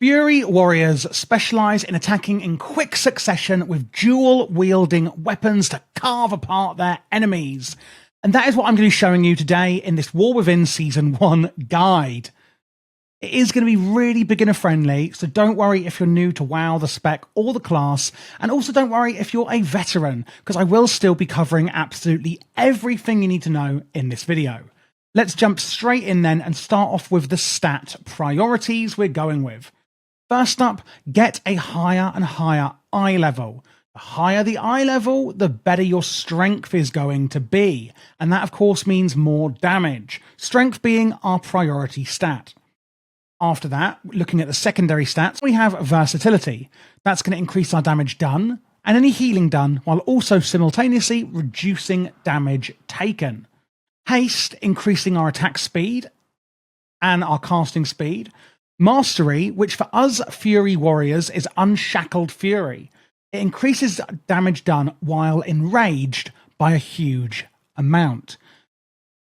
Fury warriors specialise in attacking in quick succession with dual-wielding weapons to carve apart their enemies. And that is what I'm going to be showing you today in this War Within Season 1 guide. It is going to be really beginner-friendly, so don't worry if you're new to WoW, the spec, or the class, and also don't worry if you're a veteran, because I will still be covering absolutely everything you need to know in this video. Let's jump straight in then and start off with the stat priorities we're going with. First up, get a higher and higher eye level. The higher the eye level, the better your strength is going to be. And that, of course, means more damage. Strength being our priority stat. After that, looking at the secondary stats, we have versatility. That's going to increase our damage done and any healing done, while also simultaneously reducing damage taken. Haste, increasing our attack speed and our casting speed. Mastery, which for us Fury warriors is Unshackled Fury. It increases damage done while enraged by a huge amount.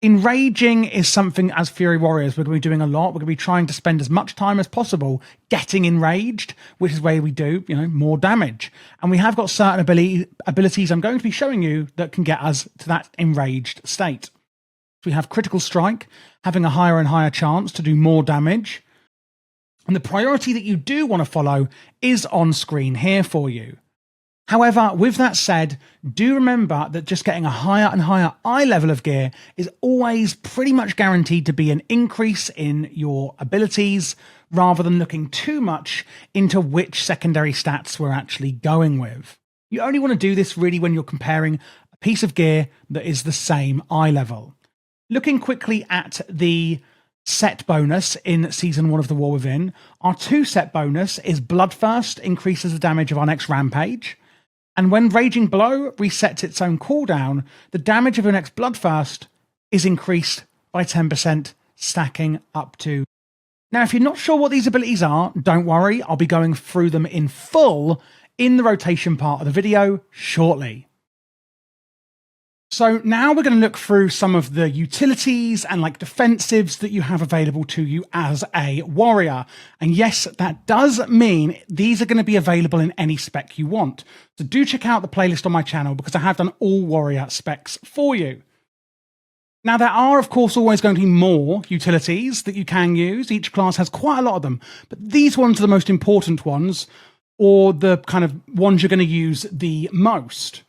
Enraging is something as Fury warriors we're going to be doing a lot. We're going to be trying to spend as much time as possible getting enraged, which is where we do, more damage. And we have got certain abilities I'm going to be showing you that can get us to that enraged state. We have Critical Strike, having a higher and higher chance to do more damage. And the priority that you do want to follow is on screen here for you. However, with that said, do remember that just getting a higher and higher eye level of gear is always pretty much guaranteed to be an increase in your abilities, rather than looking too much into which secondary stats we're actually going with. You only want to do this really when you're comparing a piece of gear that is the same eye level. Looking quickly at the set bonus in Season 1 of the War Within, our 2 set bonus is Bloodthirst, increases the damage of our next rampage. And when Raging Blow resets its own cooldown, the damage of your next Bloodthirst is increased by 10%, stacking up to... Now, if you're not sure what these abilities are, don't worry, I'll be going through them in full in the rotation part of the video shortly. So now we're going to look through some of the utilities and defensives that you have available to you as a warrior. And yes, that does mean these are going to be available in any spec you want. So do check out the playlist on my channel, because I have done all warrior specs for you. Now, there are, of course, always going to be more utilities that you can use. Each class has quite a lot of them, but these ones are the most important ones, or the kind of ones you're going to use the most.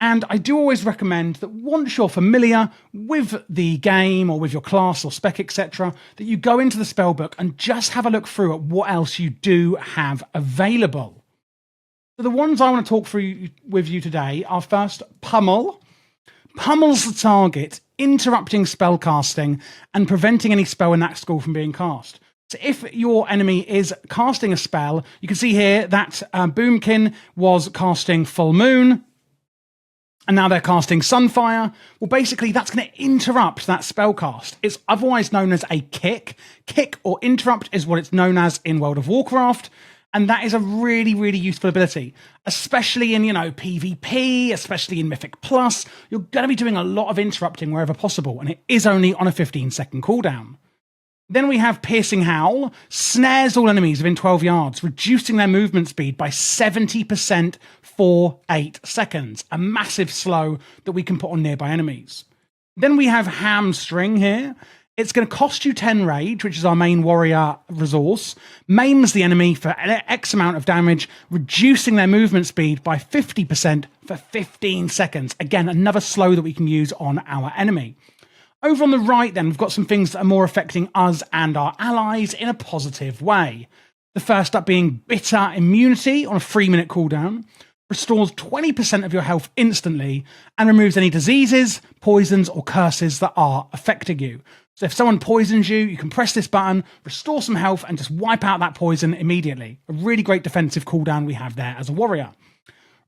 And I do always recommend that once you're familiar with the game or with your class or spec, etc., that you go into the spellbook and just have a look through at what else you do have available. So the ones I want to talk through with you today are first Pummel. Pummel's the target, interrupting spell casting and preventing any spell in that skill from being cast. So if your enemy is casting a spell, you can see here that Boomkin was casting Full Moon, and now they're casting Sunfire. Well, basically, that's going to interrupt that spell cast. It's otherwise known as a kick. Kick or interrupt is what it's known as in World of Warcraft. And that is a really, really useful ability, especially in, PvP, especially in Mythic Plus. You're going to be doing a lot of interrupting wherever possible, and it is only on a 15-second cooldown. Then we have Piercing Howl, snares all enemies within 12 yards, reducing their movement speed by 70% for 8 seconds. A massive slow that we can put on nearby enemies. Then we have Hamstring here. It's going to cost you 10 rage, which is our main warrior resource, maims the enemy for X amount of damage, reducing their movement speed by 50% for 15 seconds. Again, another slow that we can use on our enemy. Over on the right, then, we've got some things that are more affecting us and our allies in a positive way. The first up being Bitter Immunity on a 3-minute cooldown, restores 20% of your health instantly, and removes any diseases, poisons, or curses that are affecting you. So if someone poisons you, you can press this button, restore some health, and just wipe out that poison immediately. A really great defensive cooldown we have there as a warrior.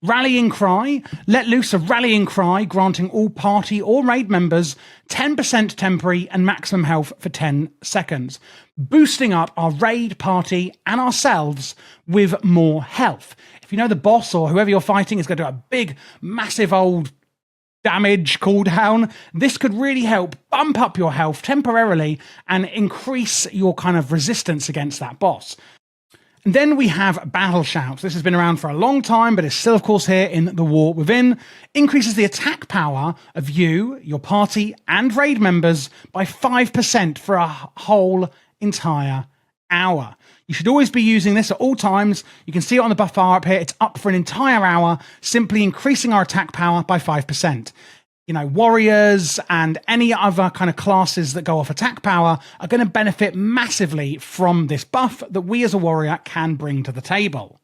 Rallying Cry. Let loose a Rallying Cry, granting all party or raid members 10% temporary and maximum health for 10 seconds, boosting up our raid party and ourselves with more health. If you know the boss or whoever you're fighting is going to do a big, massive old damage cooldown, this could really help bump up your health temporarily and increase your kind of resistance against that boss. And then we have Battle Shouts. This has been around for a long time, but it's still, of course, here in the War Within. Increases the attack power of you, your party, and raid members by 5% for a whole entire hour. You should always be using this at all times. You can see it on the buff bar up here. It's up for an entire hour, simply increasing our attack power by 5%. You know, warriors and any other kind of classes that go off attack power are going to benefit massively from this buff that we as a warrior can bring to the table.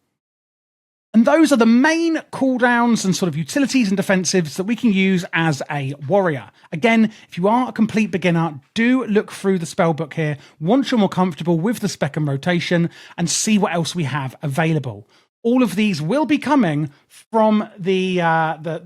And those are the main cooldowns and sort of utilities and defensives that we can use as a warrior. Again, if you are a complete beginner, do look through the spellbook here once you're more comfortable with the spec and rotation and see what else we have available. All of these will be coming from the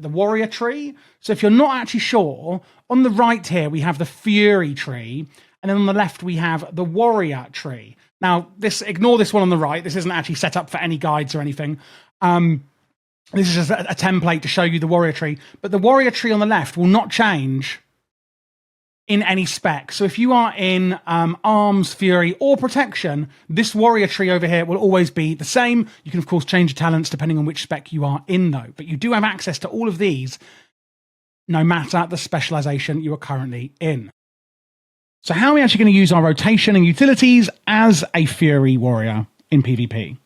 warrior tree. So if you're not actually sure, on the right here, we have the fury tree. And then on the left, we have the warrior tree. Now, ignore this one on the right. This isn't actually set up for any guides or anything. This is just a template to show you the warrior tree. But the warrior tree on the left will not change in any spec. So if you are in arms, fury, or protection, this warrior tree over here will always be the same. You can, of course, change your talents depending on which spec you are in, though. But you do have access to all of these, no matter the specialization you are currently in. So how are we actually going to use our rotation and utilities as a fury warrior in PvP?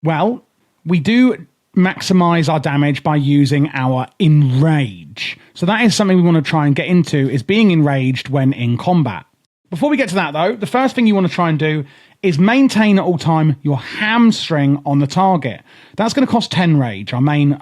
Well, we do maximize our damage by using our enrage. So that is something we want to try and get into, is being enraged when in combat. Before we get to that though, the first thing you want to try and do is maintain at all time your hamstring on the target. That's going to cost 10 rage. Our main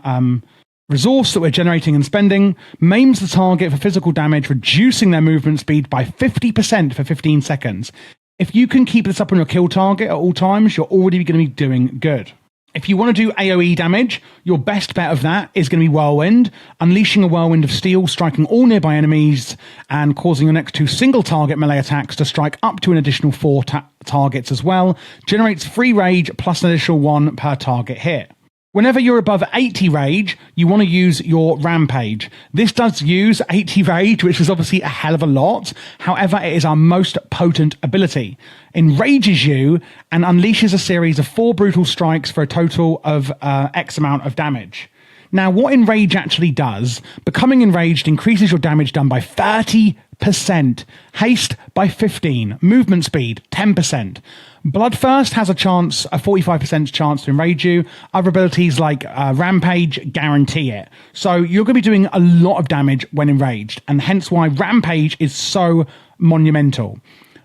resource that we're generating and spending maims the target for physical damage, reducing their movement speed by 50% for 15 seconds. If you can keep this up on your kill target at all times, you're already going to be doing good. If you want to do AoE damage, your best bet of that is going to be Whirlwind, unleashing a Whirlwind of Steel, striking all nearby enemies and causing your next 2 single target melee attacks to strike up to an additional 4 targets as well. Generates free rage plus an additional 1 per target hit. Whenever you're above 80 rage, you want to use your Rampage. This does use 80 rage, which is obviously a hell of a lot. However, it is our most potent ability. Enrages you and unleashes a series of 4 brutal strikes for a total of X amount of damage. Now, what Enrage actually does, becoming enraged increases your damage done by 30%, haste by 15%, movement speed 10%. Bloodthirst has a 45% chance to enrage you. Other abilities like Rampage guarantee it. So you're going to be doing a lot of damage when enraged, and hence why Rampage is so monumental.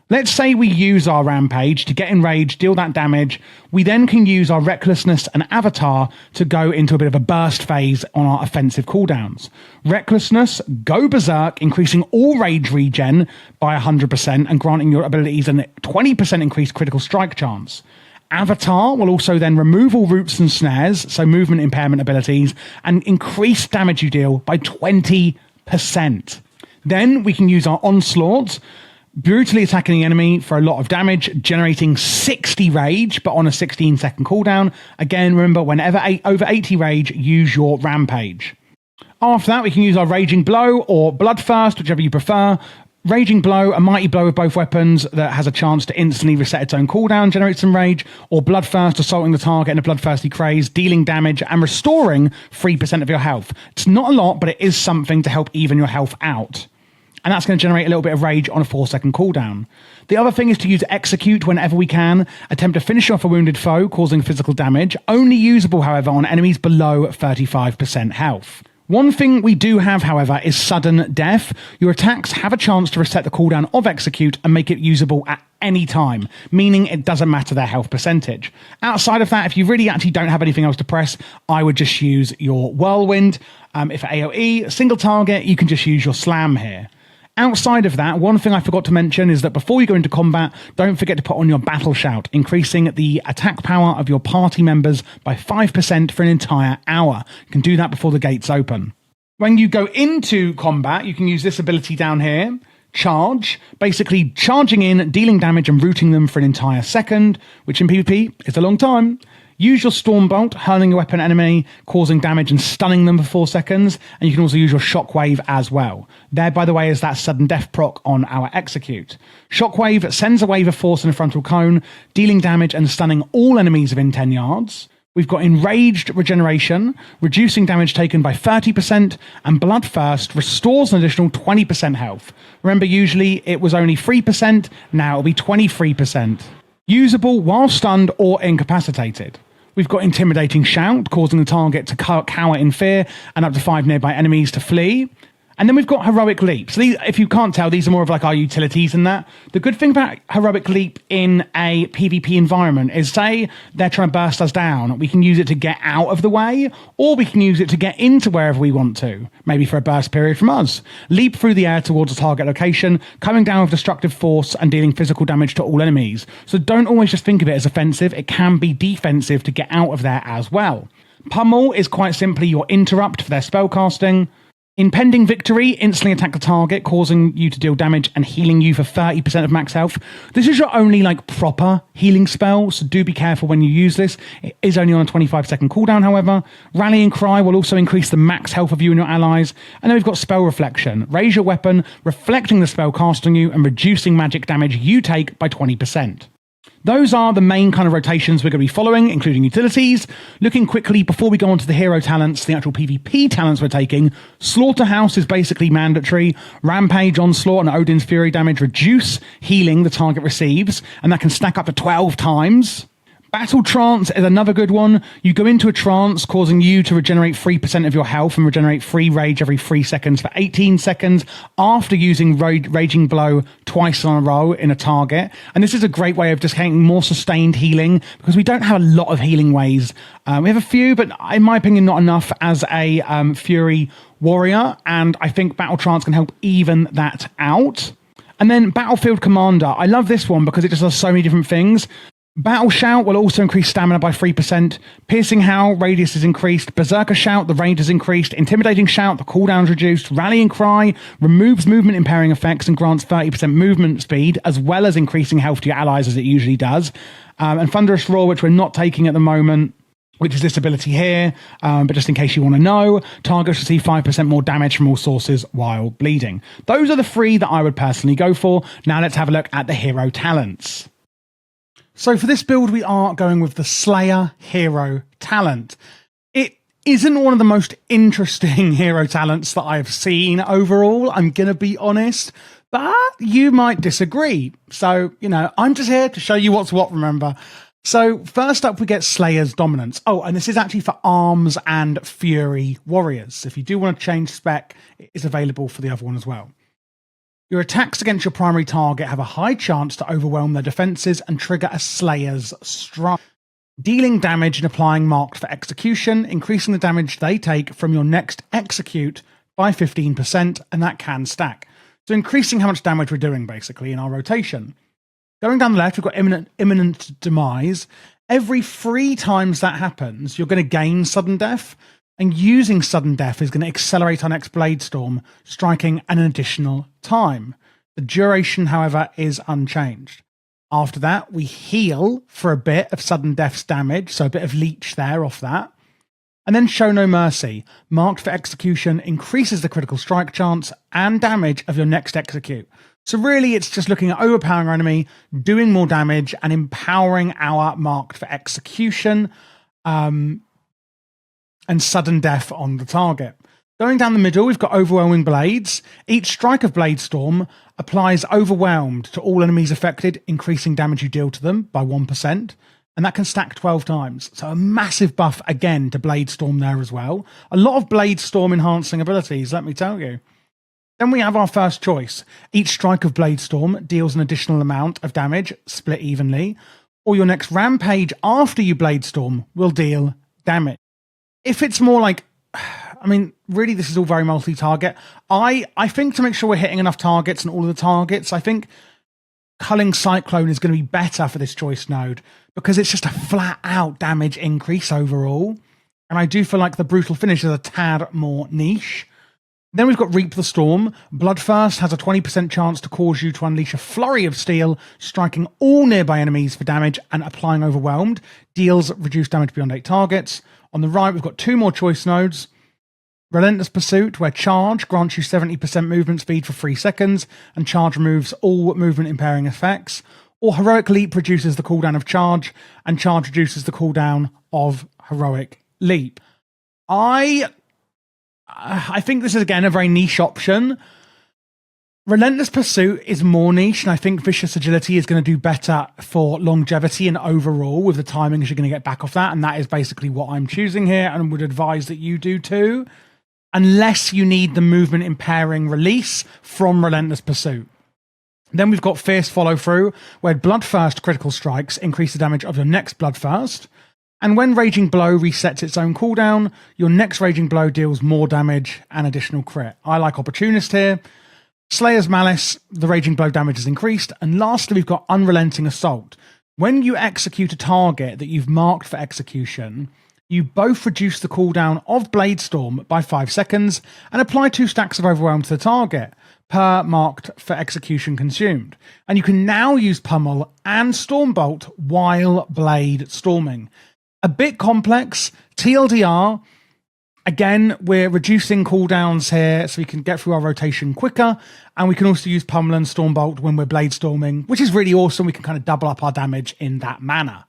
Let's say we use our Rampage to get enraged, deal that damage. We then can use our Recklessness and Avatar to go into a bit of a burst phase on our offensive cooldowns. Recklessness, go berserk, increasing all rage regen by 100% and granting your abilities a 20% increased critical strike chance. Avatar will also then remove all roots and snares, so movement impairment abilities, and increase damage you deal by 20%. Then we can use our Onslaught, brutally attacking the enemy for a lot of damage, generating 60 rage, but on a 16-second cooldown. Again, remember, whenever over 80 rage, use your Rampage. After that, we can use our Raging Blow or Bloodthirst, whichever you prefer. Raging Blow, a mighty blow with both weapons that has a chance to instantly reset its own cooldown, generate some rage, or Bloodthirst, assaulting the target in a bloodthirsty craze, dealing damage and restoring 3% of your health. It's not a lot, but it is something to help even your health out. And that's going to generate a little bit of rage on a 4-second cooldown. The other thing is to use Execute whenever we can. Attempt to finish off a wounded foe, causing physical damage. Only usable, however, on enemies below 35% health. One thing we do have, however, is Sudden Death. Your attacks have a chance to reset the cooldown of Execute and make it usable at any time, meaning it doesn't matter their health percentage. Outside of that, if you really actually don't have anything else to press, I would just use your Whirlwind. If AoE, single target, you can just use your Slam here. Outside of that, one thing I forgot to mention is that before you go into combat, don't forget to put on your Battle Shout, increasing the attack power of your party members by 5% for an entire hour. You can do that before the gates open. When you go into combat, you can use this ability down here, Charge, basically charging in, dealing damage and rooting them for an entire second, which in PvP is a long time. Use your Storm Bolt, hurling your weapon at enemy, causing damage and stunning them for 4 seconds. And you can also use your Shockwave as well. There, by the way, is that sudden death proc on our Execute. Shockwave sends a wave of force in a frontal cone, dealing damage and stunning all enemies within 10 yards. We've got Enraged Regeneration, reducing damage taken by 30%, and Bloodthirst restores an additional 20% health. Remember, usually it was only 3%, now it'll be 23%. Usable while stunned or incapacitated. We've got Intimidating Shout, causing the target to cower in fear and up to 5 nearby enemies to flee. And then we've got Heroic Leap. So these, if you can't tell, these are more of like our utilities and that. The good thing about Heroic Leap in a PvP environment is, say they're trying to burst us down, we can use it to get out of the way, or we can use it to get into wherever we want to, maybe for a burst period from us. Leap through the air towards a target location, coming down with destructive force and dealing physical damage to all enemies. So don't always just think of it as offensive, it can be defensive to get out of there as well. Pummel is quite simply your interrupt for their spellcasting. Impending Victory, instantly attack the target, causing you to deal damage and healing you for 30% of max health. This is your only like proper healing spell, so do be careful when you use this. It is only on a 25-second cooldown, however. Rallying Cry will also increase the max health of you and your allies. And then we've got Spell Reflection. Raise your weapon, reflecting the spell cast on you and reducing magic damage you take by 20%. Those are the main kind of rotations we're going to be following, including utilities. Looking quickly before we go on to the hero talents, the actual PvP talents we're taking. Slaughterhouse is basically mandatory. Rampage, Onslaught, and Odin's Fury damage reduce healing the target receives, and that can stack up to 12 times. Battle Trance is another good one. You go into a trance, causing you to regenerate 3% of your health and regenerate free rage every 3 seconds for 18 seconds after using Raging Blow twice on a row in a target. And this is a great way of just getting more sustained healing, because we don't have a lot of healing ways. We have a few, but in my opinion, not enough as a Fury warrior. And I think Battle Trance can help even that out. And then Battlefield Commander. I love this one because it just does so many different things. Battle Shout will also increase stamina by 3%. Piercing Howl, radius is increased. Berserker Shout, the range is increased. Intimidating Shout, the cooldown is reduced. Rallying Cry removes movement impairing effects and grants 30% movement speed, as well as increasing health to your allies as it usually does. And Thunderous Roar, which we're not taking at the moment, which is this ability here, but just in case you want to know, targets receive 5% more damage from all sources while bleeding. Those are the 3 that I would personally go for. Now let's have a look at the hero talents. So for this build, we are going with the Slayer hero talent. It isn't one of the most interesting hero talents that I've seen overall, I'm going to be honest, but you might disagree. So, you know, I'm just here to show you what's what, remember. So first up, we get Slayer's Dominance. Oh, and this is actually for Arms and Fury warriors. If you do want to change spec, it is available for the other one as well. Your attacks against your primary target have a high chance to overwhelm their defenses and trigger a Slayer's Strike, dealing damage and applying Marked for Execution, increasing the damage they take from your next Execute by 15%, and that can stack. So increasing how much damage we're doing, basically, in our rotation. Going down the left, we've got Imminent Demise. Every 3 times that happens, you're going to gain Sudden Death, and using Sudden Death is going to accelerate our next Blade Storm, striking an additional time. The duration, however, is unchanged. After that, we heal for a bit of Sudden Death's damage, so a bit of leech there off that. And then Show No Mercy. Marked for Execution increases the critical strike chance and damage of your next Execute. So really, it's just looking at overpowering our enemy, doing more damage, and empowering our Marked for Execution and Sudden Death on the target. Going down the middle, we've got Overwhelming Blades. Each strike of Blade Storm applies Overwhelmed to all enemies affected, increasing damage you deal to them by 1%. And that can stack 12 times. So a massive buff, again, to Blade Storm there as well. A lot of Blade Storm enhancing abilities, let me tell you. Then we have our first choice. Each strike of Blade Storm deals an additional amount of damage, split evenly. Or your next Rampage after you Blade Storm will deal damage. If it's more like, I mean, really, this is all very multi-target. I think to make sure we're hitting enough targets and all of the targets, I think Culling Cyclone is going to be better for this choice node because it's just a flat-out damage increase overall. And I do feel like the Brutal Finish is a tad more niche. Then we've got Reap the Storm. Bloodthirst has a 20% chance to cause you to unleash a flurry of steel, striking all nearby enemies for damage and applying Overwhelmed. Deals reduced damage beyond 8 targets. On the right, we've got 2 more choice nodes. Relentless Pursuit, where Charge grants you 70% movement speed for 3 seconds, and Charge removes all movement impairing effects. Or Heroic Leap reduces the cooldown of Charge, and Charge reduces the cooldown of Heroic Leap. I think this is, again, a very niche option. Relentless Pursuit is more niche, and I think Vicious Agility is going to do better for longevity and overall with the timings you're going to get back off that, and that is basically what I'm choosing here, and would advise that you do too, unless you need the movement impairing release from Relentless Pursuit. Then we've got Fierce Follow Through, where Bloodthirst critical strikes increase the damage of your next Bloodthirst. And when Raging Blow resets its own cooldown, your next Raging Blow deals more damage and additional crit. I like Opportunist here. Slayer's Malice, the Raging Blow damage is increased. And lastly, we've got Unrelenting Assault. When you execute a target that you've marked for execution, you both reduce the cooldown of Blade Storm by 5 seconds and apply 2 stacks of Overwhelm to the target per marked for execution consumed. And you can now use Pummel and Stormbolt while Blade Storming. A bit complex. TLDR, again, we're reducing cooldowns here so we can get through our rotation quicker, and we can also use Pummel and Stormbolt when we're Blade Storming, which is really awesome. We can kind of double up our damage in that manner.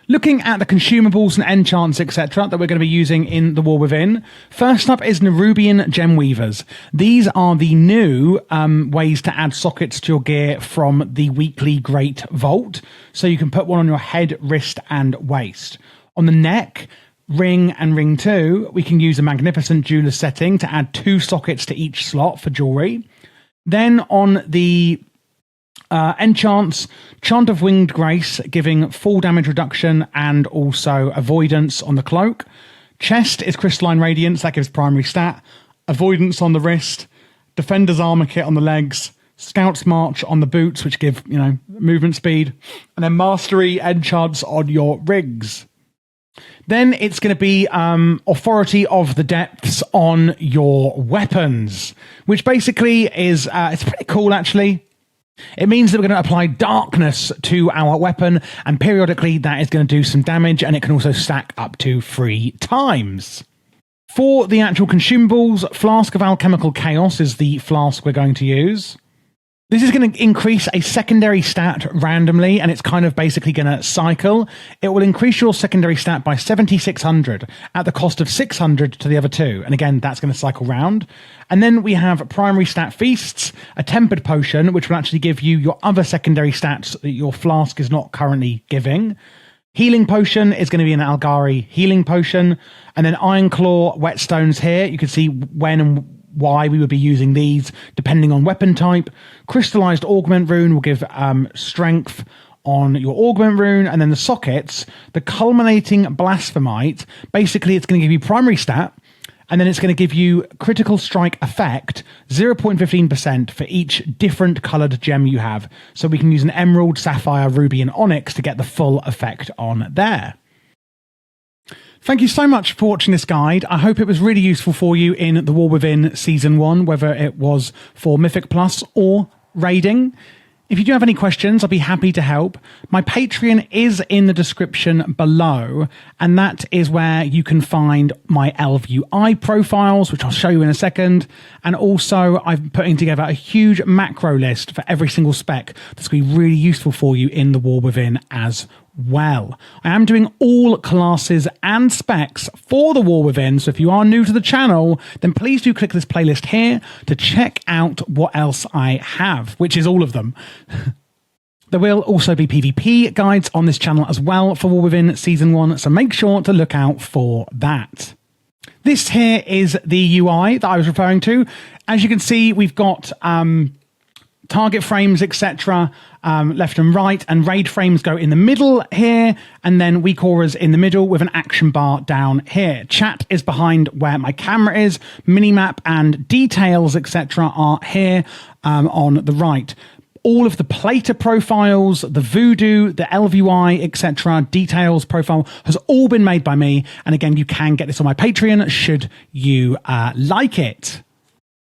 Looking at the consumables and enchants, etc., that we're going to be using in the War Within, first up is Nerubian Gem Weavers. These are the new ways to add sockets to your gear from the weekly Great Vault. So you can put one on your head, wrist, and waist. On the neck, ring and ring 2, we can use a Magnificent Jeweler setting to add 2 sockets to each slot for jewelry. Then on the enchants, Chant of Winged Grace, giving full damage reduction and also avoidance on the cloak. Chest is Crystalline Radiance, that gives primary stat. Avoidance on the wrist. Defender's Armor Kit on the legs. Scout's March on the boots, which give, movement speed. And then Mastery enchants on your rigs. Then it's going to be Authority of the Depths on your weapons, which basically is, it's pretty cool actually. It means that we're going to apply darkness to our weapon, and periodically that is going to do some damage, and it can also stack up to 3 times. For the actual consumables, Flask of Alchemical Chaos is the flask we're going to use. This is going to increase a secondary stat randomly, and it's kind of basically going to cycle. It will increase your secondary stat by 7,600 at the cost of 600 to the other 2. And again, that's going to cycle round. And then we have primary stat feasts, a tempered potion, which will actually give you your other secondary stats that your flask is not currently giving. Healing potion is going to be an Algari healing potion. And then Iron Claw whetstones here. You can see when and why we would be using these depending on weapon type. Crystallized Augment Rune will give strength on your Augment Rune, and then the sockets, the Culminating Blasphemite, basically it's going to give you primary stat, and then it's going to give you critical strike effect, 0.15% for each different coloured gem you have. So we can use an Emerald, Sapphire, Ruby, and Onyx to get the full effect on there. Thank you so much for watching this guide. I hope it was really useful for you in The War Within Season 1, whether it was for Mythic Plus or raiding. If you do have any questions, I'll be happy to help. My Patreon is in the description below, and that is where you can find my LVUI profiles, which I'll show you in a second. And also, I'm putting together a huge macro list for every single spec that's going to be really useful for you in The War Within as well. I am doing all classes and specs for The War Within, so if you are new to the channel, then please do click this playlist here to check out what else I have, which is all of them. There will also be PvP guides on this channel as well for War Within Season 1, so make sure to look out for that. This here is the UI that I was referring to. As you can see, we've got target frames, etc., left and right, and raid frames go in the middle here, and then weak auras in the middle with an action bar down here. Chat is behind where my camera is. Minimap and details, etc., are here on the right. All of the plater profiles, the voodoo, the LVUI, etc., details profile has all been made by me. And again, you can get this on my Patreon should you like it.